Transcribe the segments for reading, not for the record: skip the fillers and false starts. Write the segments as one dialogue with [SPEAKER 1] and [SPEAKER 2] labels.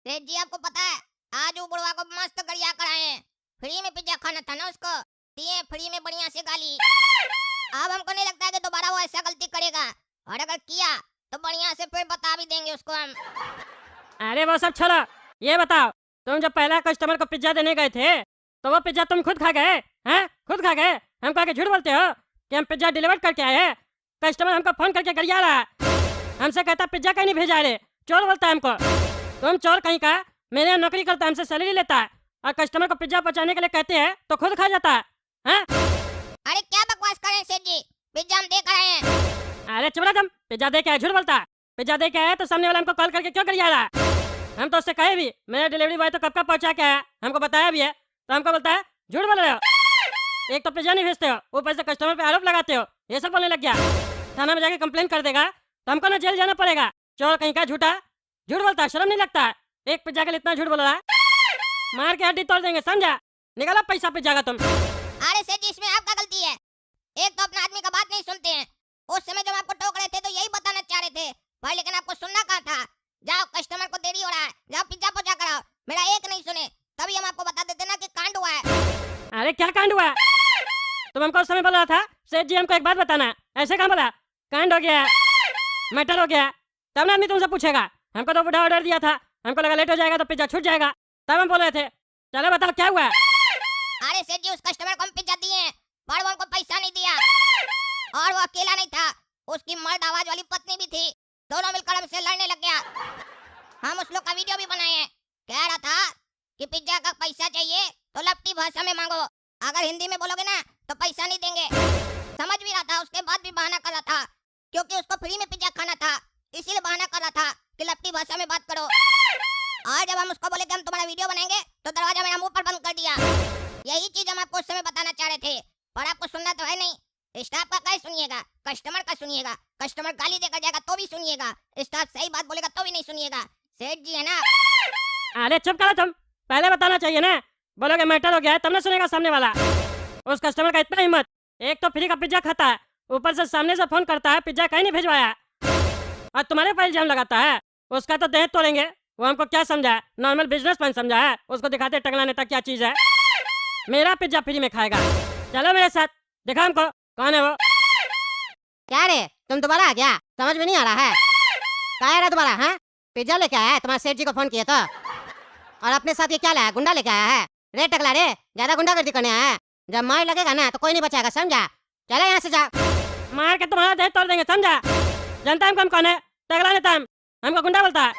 [SPEAKER 1] सेठ जी आपको पता है, आज वो बुढ़वा को मस्त गरिया कराए हैं। फ्री में पिज्जा खाना था ना उसको, दिए फ्री में बढ़िया से गाली। अब हमको नहीं लगता है कि दोबारा वो ऐसा गलती करेगा, और अगर किया तो बढ़िया से फिर बता भी देंगे उसको हम।
[SPEAKER 2] अरे वो सब छोड़ो, ये बताओ तुम जब पहला कस्टमर को पिज्जा देने गए थे तो वो पिज्जा तुम खुद खा गए हैं? खुद खा गए? हमको आके झूठ बोलते हो कि हम पिज्जा डिलीवर करके आए हैं। कस्टमर हमको फोन करके गरिया रहा है, हमसे कहता पिज्जा कहीं नहीं भेजा रे, चोर बोलता है हमको। तुम चोर कहीं का, मेरे यहाँ नौकरी करता है, हमसे सैलरी लेता है और कस्टमर को पिज्जा पहुंचाने के लिए कहते हैं तो खुद खा जाता है।
[SPEAKER 1] अरे क्या बकवास कर रहे हैं सेठ जी, पिज्जा हम दे कर आए हैं।
[SPEAKER 2] अरे चुप रह तुम, पिज्जा दे के आए, झूठ बोलता है। पिज्जा दे के आया तो सामने वाला हमको कॉल करके क्यों गरिया रहा है? हम तो उससे कहे भी मेरा डिलीवरी बॉय तो कब का पहुंचा के आया, हमको बताया भी है, तो हमको बोलता है झूठ बोल रहे हो। एक तो पिज्जा नहीं भेजते हो, ऊपर से कस्टमर पे आरोप लगाते हो, ये सब बोलने लग गया। थाना में जाके कंप्लेन कर देगा तो हमको ना जेल जाना पड़ेगा। चोर कहीं का, झूठा झूठ बोलता है, शर्म नहीं लगता है? एक पिज्जा के लिए इतना झूठ बोल रहा है, मार के हड्डी तोड़ देंगे, समझा? निकालो पैसा पिज्जा का तुम।
[SPEAKER 1] अरे सेठ जी इसमें आपका गलती है, एक तो अपना आदमी का बात नहीं सुनते हैं। उस समय जब आपको टोक रहे थे तो यही बताना चाह रहे थे भाई, लेकिन आपको सुनना कहा था। जाओ कस्टमर को देरी हो रहा है, जाओ पिज्जा पहुंचा कराओ। मेरा एक नहीं सुने, तभी हम आपको बता देते ना कि कांड हुआ है।
[SPEAKER 2] अरे क्या कांड हुआ? तुम हमको उस समय बोल रहा था सेठ जी हमको एक बात बताना, ऐसे कहाँ बोला? कांड हो गया, मटर हो गया, तब ना आदमी तुमसे पूछेगा। हमको तो बुढ़ा ऑर्डर दिया था, हमको लगा लेट हो जाएगा तो पिज्जा छूट जाएगा, तब हम बोल रहे थे। चलो बताओ क्या हुआ?
[SPEAKER 1] अरे सेठ जी उस कस्टमर को हम पिज्जा दिए हैं, पर वो हमको पैसा नहीं दिया। और वो अकेला नहीं था, उसकी मर्द आवाज वाली पत्नी भी थी, दोनों मिलकर हमसे लड़ने लग गया। हम उस लोग का वीडियो भी बनाए हैं। कह रहा था कि पिज्जा का पैसा चाहिए तो लपटी भाषा में मांगो, अगर हिंदी में बोलोगे ना तो पैसा नहीं देंगे। समझ भी रहा था, उसके बाद भी बहाना कर रहा था क्योंकि उसको फ्री में पिज्जा खाना था, इसीलिए बहाना कर रहा था कि लपटी भाषा में बात करो। और जब हम उसको बोले कि हम तुम्हारा वीडियो बनाएंगे तो दरवाजा मेरा मुंह पर बंद कर दिया। यही चीज हम आपको उस समय बताना चाह रहे थे, पर आपको सुनना तो है नहीं। स्टाफ का क्या सुनिएगा, कस्टमर का सुनिएगा। कस्टमर गाली देकर जाएगा तो भी सुनिएगा, स्टाफ सही बात बोलेगा तो भी नहीं सुनिएगा। सेठ जी है ना।
[SPEAKER 2] अरे चुप करो तुम, पहले बताना चाहिए ना। बोलोगे मैटर हो गया है तब ना सुनेगा सामने वाला। उस कस्टमर का इतना हिम्मत, एक तो फ्री का पिज्जा खाता है, ऊपर से सामने से फोन करता है पिज्जा कहीं नहीं भिजवाया, और तुम्हारे पर इल्जाम लगाता है। उसका तो देह तोड़ेंगे। वो हमको क्या समझा है, नॉर्मल बिजनेसमैन समझा है? उसको दिखाते टंगला नेता क्या चीज है। मेरा पिज्जा फ्री में खाएगा, चलो मेरे साथ, दिखा हमको कौन है वो।
[SPEAKER 3] क्या रे तुम दोबारा आ गया? समझ में नहीं आ रहा है, क्या है रे दोबारा? हाँ पिज्जा लेके आया है, तुम्हारे सेठ जी को फोन किया था, और अपने साथ ये क्या लाया? गुंडा लेके आया है? रे टकला रे, ज्यादा गुंडागर्दी करने आया है, जब मार लगेगा ना तो कोई नहीं बचाएगा, समझा? चले यहाँ से जा,
[SPEAKER 2] मार के तुम्हारा देह तोड़ देंगे, समझा? जानता है हम कौन है? टकला नेता हमको गुंडा बोलता है।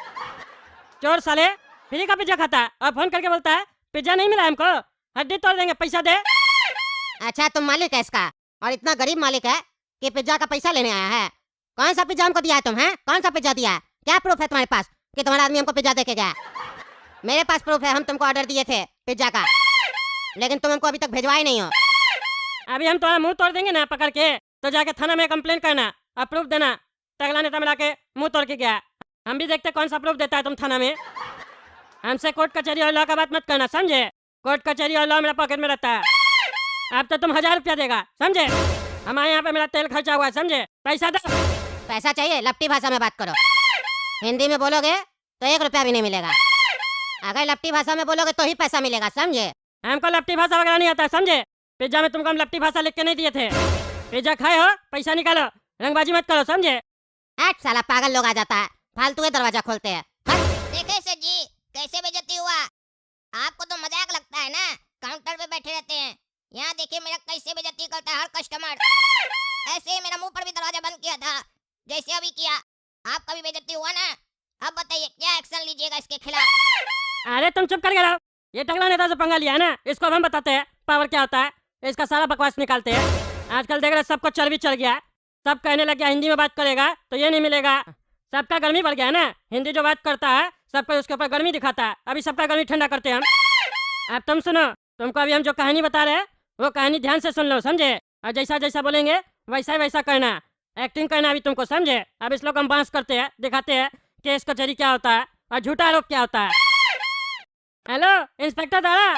[SPEAKER 2] चोर साले, फ्री का पिज्जा खाता है और फोन करके बोलता है पिज्जा नहीं मिला हमको, हड्डी तोड़ देंगे, पैसा दे।
[SPEAKER 3] अच्छा तुम मालिक है इसका, और इतना गरीब मालिक है कि पिज्जा का पैसा लेने आया है? कौन सा पिज्जा हमको दिया है तुम? है कौन सा पिज्जा दिया है? क्या प्रूफ है तुम्हारे पास कि तुम्हारा आदमी हमको पिज्जा देके गया? मेरे पास प्रूफ है, हम तुमको ऑर्डर दिए थे पिज्जा का, लेकिन तुम हमको अभी तक भिजवाए नहीं हो।
[SPEAKER 2] अभी हम तुम्हारा मुंह तोड़ देंगे ना पकड़ के, तो जाके थाना में कंप्लेन करना और प्रूफ देना। टगला नेता मिला के मुंह तोड़ के गया, हम भी देखते कौन सा प्रूफ देता है तुम थाना में। हमसे कोर्ट कचहरी और लॉ का बात मत करना, समझे? कोर्ट कचहरी और लॉ मेरा पॉकेट में रहता है। अब तो तुम 1000 रुपया देगा, समझे? हमारे यहाँ पे मेरा तेल खर्चा हुआ है, समझे? पैसा दो।
[SPEAKER 3] पैसा चाहिए? लपटी भाषा में बात करो, हिंदी में बोलोगे तो 1 रुपया भी नहीं मिलेगा, अगर लपटी भाषा में बोलोगे तो ही पैसा मिलेगा, समझे?
[SPEAKER 2] हमको लपटी भाषा वगैरह नहीं आता, समझे? पिज्जा में तुमको हम लपटी भाषा लिख के नहीं दिए थे। पिज्जा खाए हो, पैसा निकालो, रंगबाजी मत करो, समझे?
[SPEAKER 3] हट साला, पागल लोग आ जाता है, फालतू के दरवाजा खोलते हैं।
[SPEAKER 1] देखे सेठ जी कैसे बेइज्जती हुआ। आपको तो मजाक लगता है ना, काउंटर पे बैठे रहते हैं। यहाँ देखिए मेरा कैसे बेइज्जती करता है हर कस्टमर। ऐसे ही मेरा मुंह पर भी दरवाजा बंद किया था, जैसे अभी किया। आपका भी बेइज्जती हुआ ना, अब बताइए क्या एक्शन लीजिएगा इसके खिलाफ।
[SPEAKER 2] अरे तुम चुप कर रहो, ये टगला नेता से पंगा लिया है ना, इसको अब हम बताते हैं पावर क्या होता है। इसका सारा बकवास निकालते हैं। आजकल देख रहे सबको चर्बी चढ़ गया, सब कहने लग गया हिंदी में बात करेगा तो ये नहीं मिलेगा। सबका गर्मी बढ़ गया है ना, हिंदी जो बात करता है सबको उसके ऊपर गर्मी दिखाता है। अभी सबका गर्मी ठंडा करते हैं हम। अब तुम सुनो, तुमको अभी हम जो कहानी बता रहे हैं वो कहानी ध्यान से सुन लो, समझे? और जैसा जैसा बोलेंगे वैसा वैसा करना, एक्टिंग करना अभी तुमको, समझे? अब इस लोग हम बांस करते हैं, दिखाते हैं केस कचहरी क्या होता है और झूठा आरोप क्या होता है। हेलो इंस्पेक्टर दादा।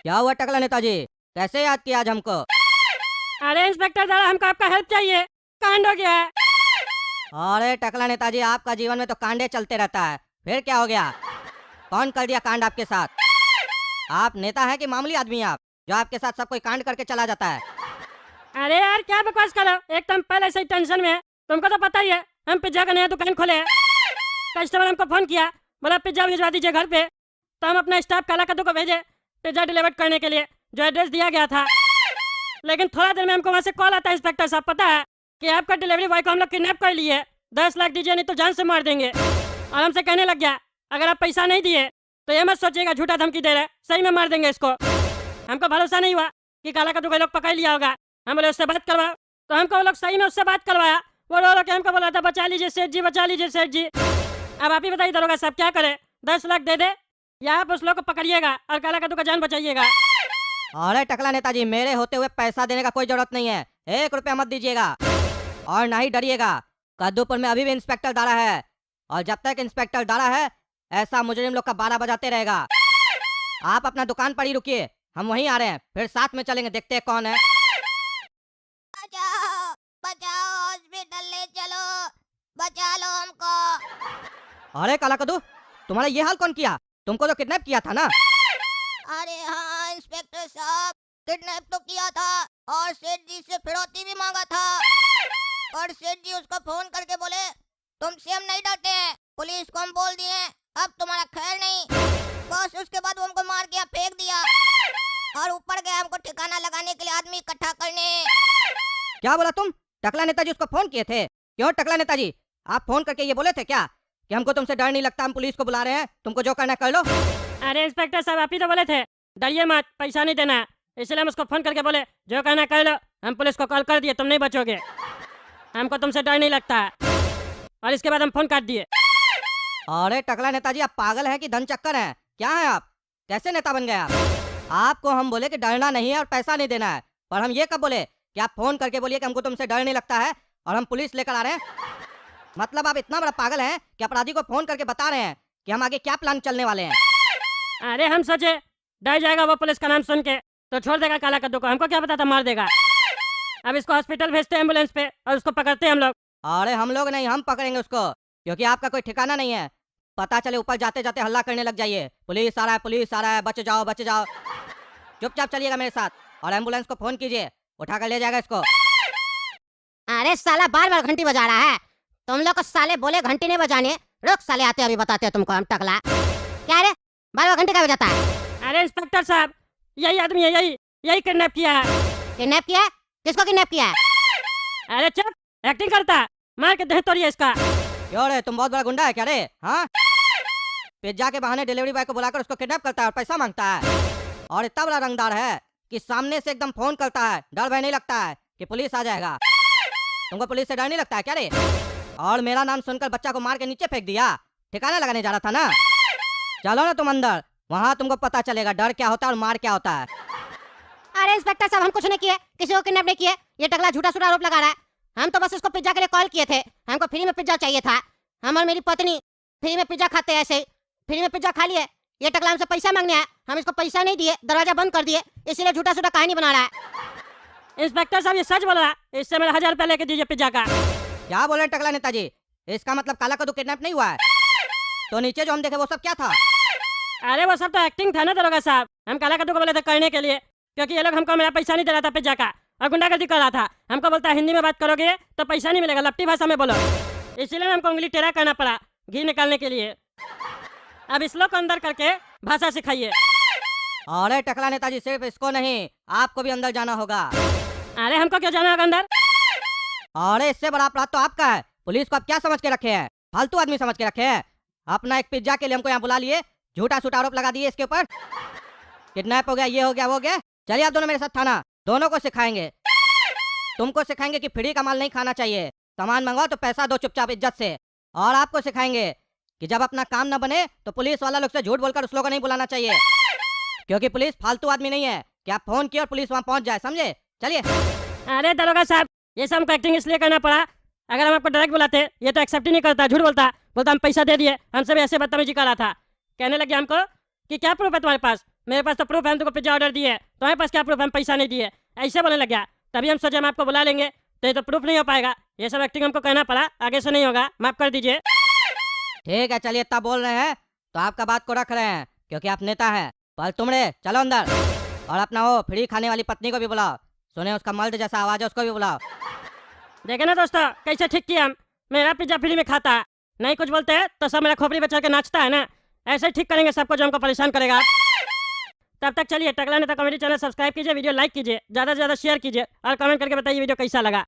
[SPEAKER 4] क्या हुआ टकला नेताजी, कैसे याद किया आज हमको?
[SPEAKER 2] अरे इंस्पेक्टर दादा हमको आपका हेल्प चाहिए, कांड हो गया है।
[SPEAKER 4] अरे टकला नेताजी, आपका जीवन में तो कांडे चलते रहता है, फिर क्या हो गया? कौन कर दिया कांड आपके साथ? आप नेता हैं कि मामूली आदमी आप जो आपके साथ सब कोई कांड करके चला जाता है?
[SPEAKER 2] अरे यार क्या बकवास करो, एकदम पहले से ही टेंशन में है। तुमको तो पता ही है हम पिज्जा का नया दुकान खोले हैं। कस्टमर हमको फोन किया, बोला पिज्जा भिजवा दीजिए घर पे। तो हम अपना स्टाफ काला कद्दू को भेजे पिज्जा डिलीवर करने के लिए जो एड्रेस दिया गया था। लेकिन थोड़ा देर में हमको वहाँ से कॉल आता है, इंस्पेक्टर साहब पता है कि आपका डिलीवरी बॉय को हम लोग किडनैप कर लिए, 10 लाख दीजिए नहीं तो जान से मार देंगे। और हमसे कहने लग गया अगर आप पैसा नहीं दिए तो ये मत सोचिएगा झूठा धमकी दे रहे, सही में मार देंगे इसको। हमको भरोसा नहीं हुआ कि काला कद्दू को लोग पकड़ लिया होगा। हम बोले उससे बात करवाओ, तो हमको वो लोग सही में उससे बात करवाया। वो रो रो के हमको बोला था बचा लीजिए सेठ जी, बचा लीजिए सेठ जी। अब आप ही बताइए दरोगा साहब क्या करे, 10 लाख दे दे या आप उस लोग को पकड़िएगा और काला कद्दू का जान बचाइएगा।
[SPEAKER 4] अरे टकला नेताजी, मेरे होते हुए पैसा देने का कोई जरूरत नहीं है, 1 रुपया मत दीजिएगा और ना ही डरिएगा। कद्दूपुर में अभी भी इंस्पेक्टर दारा है और जब तक इंस्पेक्टर दारा है ऐसा मुजरिम लोग का 12 बजाते रहेगा। आप अपना दुकान पर ही रुकिए, हम वहीं आ रहे हैं, फिर साथ में चलेंगे, देखते हैं कौन है।
[SPEAKER 1] बचाओ बचाओ, हॉस्पिटल ले चलो, बचा लो हमको।
[SPEAKER 4] अरे काला कद्दू, तुम्हारा ये हाल कौन किया? तुमको तो किडनैप किया था ना?
[SPEAKER 1] अरे हाँ इंस्पेक्टर साहब, किडनैप तो किया था और सेठ जी से फिरौती भी मांगा था। और सेठ जी उसको फोन करके बोले तुमसे हम नहीं डरते हैं, पुलिस को हम बोल दिए, अब तुम्हारा खैर नहीं। बस उसके बाद वो हमको मार के फेंक दिया और ऊपर गया हमको ठिकाना लगाने के लिए आदमी इकट्ठा करने।
[SPEAKER 4] क्या बोला तुम? टकला नेताजी उसको फोन किए थे? क्यों टकला नेताजी, आप फोन करके ये बोले थे क्या कि हमको तुमसे डर नहीं लगता, हम पुलिस को बुला रहे हैं, तुमको जो करना है कर लो?
[SPEAKER 2] अरे इंस्पेक्टर साहब आप ही तो बोले थे डरिए मत, पैसा नहीं देना, इसलिए हम उसको फोन करके बोले जो कहना कर लो। हम पुलिस को कॉल कर दिए, तुम नहीं बचोगे, हमको तुमसे डर नहीं लगता है। और इसके बाद हम फोन काट दिए।
[SPEAKER 4] अरे टकला नेताजी, आप पागल हैं कि धन चक्कर हैं? क्या है आप? कैसे नेता बन गए आप? आपको हम बोले कि डरना नहीं है और पैसा नहीं देना है, पर हम ये कब बोले कि आप फोन करके बोलिए कि हमको तुमसे डर नहीं लगता है और हम पुलिस लेकर आ रहे हैं? मतलब आप इतना बड़ा पागल हैं कि अपराधी को फोन करके बता रहे हैं कि हम आगे क्या प्लान चलने वाले हैं।
[SPEAKER 2] अरे हम सोचे डर जाएगा वो पुलिस का नाम सुन के तो छोड़ देगा काला कद्दू को, हमको क्या पता था मार देगा। अब इसको हॉस्पिटल भेजते हैं एम्बुलेंस पे और उसको पकड़ते हैं हम लोग।
[SPEAKER 4] अरे हम लोग नहीं, हम पकड़ेंगे उसको, क्योंकि आपका कोई ठिकाना नहीं है। पता चले ऊपर जाते जाते हल्ला करने लग जाइए पुलिस आ रहा है, पुलिस आ रहा है, बच जाओ बच जाओ। चुपचाप चलिएगा मेरे साथ और एम्बुलेंस को फोन कीजिए, उठा कर ले जाएगा इसको।
[SPEAKER 3] अरे साला बार बार घंटी बजा रहा है, तुम लोग को साले बोले घंटी नहीं बजाने, रुक साले आते अभी बताते हैं तुमको हम। टकला क्या रे बार बार घंटी का बजाता है?
[SPEAKER 2] अरे इंस्पेक्टर साहब यही आदमी है, यही किडनैप किया है।
[SPEAKER 3] किडनैप किया है? किसको किडनैप किया है?
[SPEAKER 2] अरे चुप, एक्टिंग करता है, मार के दे तोड़िए इसका।
[SPEAKER 4] क्यों रे, तुम बहुत बड़ा गुंडा है क्या रे? हाँ, पिज्जा के बहाने डिलीवरी बॉय को बुलाकर उसको किडनैप करता है और पैसा मांगता है, और इतना बड़ा रंगदार है कि सामने से एकदम फोन करता है, डर भय नहीं लगता है कि पुलिस आ जाएगा। तुमको पुलिस से डर नहीं लगता है क्या रे? और मेरा नाम सुनकर बच्चा को मार के नीचे फेंक दिया, ठिकाना लगाने जा रहा था ना? चलो ना तुम अंदर, वहाँ तुमको पता चलेगा डर क्या होता है और मार क्या होता है।
[SPEAKER 3] अरे इंस्पेक्टर साहब हम कुछ नहीं किए, किसी को किडनैप नहीं किए, ये टकला झूठा सूठा आरोप लगा रहा है। हम तो बस इसको पिज्जा के लिए कॉल किए थे, हमको फ्री में पिज्जा चाहिए था। हम और मेरी पत्नी फ्री में पिज्जा खाते हैं, ऐसे ही फ्री में पिज्जा खा लिए। ये टकला हमसे पैसा मांगने आया, हम इसको पैसा नहीं दिए, दरवाजा बंद कर दिए, इसीलिए झूठा सूठा कहानी बना रहा है।
[SPEAKER 2] इंस्पेक्टर साहब ये सच बोल रहा है, इससे मेरा 1000 रुपया लेके दीजिए पिज्जा का।
[SPEAKER 4] क्या बोल रहे हैं टकला नेताजी? इसका मतलब काला कद्दू किडनैप नहीं हुआ है? तो नीचे जो हम देखे वो सब क्या था?
[SPEAKER 2] अरे वो सब तो एक्टिंग था ना दरोगा साहब, हम काला कद्दू को बोले थे करने के लिए, क्योंकि ये लोग हमको मेरा पैसा नहीं दे रहा था पिज्जा का और गुंडागर्दी कर रहा था। हमको बोलता है हिंदी में बात करोगे तो पैसा नहीं मिलेगा, लपटी भाषा में बोलो, इसीलिए हमको उंगली टेढ़ा करना पड़ा घी निकालने के लिए। अब इस लोग को अंदर करके भाषा सिखाइए।
[SPEAKER 4] अरे टकला नेताजी, सिर्फ इसको नहीं आपको भी अंदर जाना होगा।
[SPEAKER 2] अरे हमको क्यों जाना होगा अंदर?
[SPEAKER 4] अरे इससे बड़ा अपराध तो आपका है। पुलिस को आप क्या समझ के रखे हैं? फालतू आदमी समझ के रखे हैं। अपना एक पिज्जा के लिए हमको यहाँ बुला लिए, झूठा सूठा आरोप लगा दिए इसके ऊपर। किडनैप हो गया, ये हो गया, वो हो गया। चलिए आप दोनों मेरे साथ थाना, दोनों को सिखाएंगे। तुमको सिखाएंगे कि फ्री का माल नहीं खाना चाहिए, सामान मंगवाओ तो पैसा दो चुपचाप इज्जत से। और आपको सिखाएंगे कि जब अपना काम न बने तो पुलिस वाला लोग से झूठ बोलकर उस लोगों को नहीं बुलाना चाहिए, क्योंकि पुलिस फालतू आदमी नहीं है कि आप फोन किए और पुलिस वहाँ पहुँच जाए, समझे? चलिए।
[SPEAKER 2] अरे दरोगा साहब ये सब हमको एक्टिंग इसलिए करना पड़ा, अगर हम आपको डायरेक्ट बुलाते ये तो एक्सेप्ट ही नहीं करता, झूठ बोलता, बोलता हम पैसा दे दिए, हमसे भी ऐसे बदतमीजी कर रहा था। कहने लगे हमको कि क्या प्रूफ है तुम्हारे पास? मेरे पास तो प्रूफ है, हम तुमको पिज्जा ऑर्डर दिए, तुम्हारे पास क्या प्रूफ? हम पैसा नहीं दिए, ऐसे बोलने लग गया। तभी हम सोचे हम आपको बुला लेंगे, तो ये तो प्रूफ नहीं हो पाएगा, ये सब एक्टिंग हमको करना पड़ा, आगे से नहीं होगा, माफ कर दीजिए।
[SPEAKER 4] ठीक है, चलिए इतना बोल रहे हैं तो तो आपका बात को रख रहे हैं क्योंकि आप नेता हैं। पर तुमरे चलो अंदर और अपना वो फ्री खाने वाली पत्नी को भी बुलाओ। सुने उसका मर्द जैसा आवाज है, उसको भी बुलाओ।
[SPEAKER 2] देखे ना दोस्तों कैसे ठीक किया हम। मेरा पिज्जा फ्री में खाता है, नहीं कुछ बोलते हैं तो सब मेरा खोपड़ी बचा के नाचता है ना। ऐसे ही ठीक करेंगे सबको जो हमको परेशान करेगा। तब तक चलिए टकला नेता कॉमेडी चैनल सब्सक्राइब कीजिए, वीडियो लाइक कीजिए, ज़्यादा से ज़्यादा शेयर कीजिए और कमेंट करके बताइए वीडियो कैसा लगा।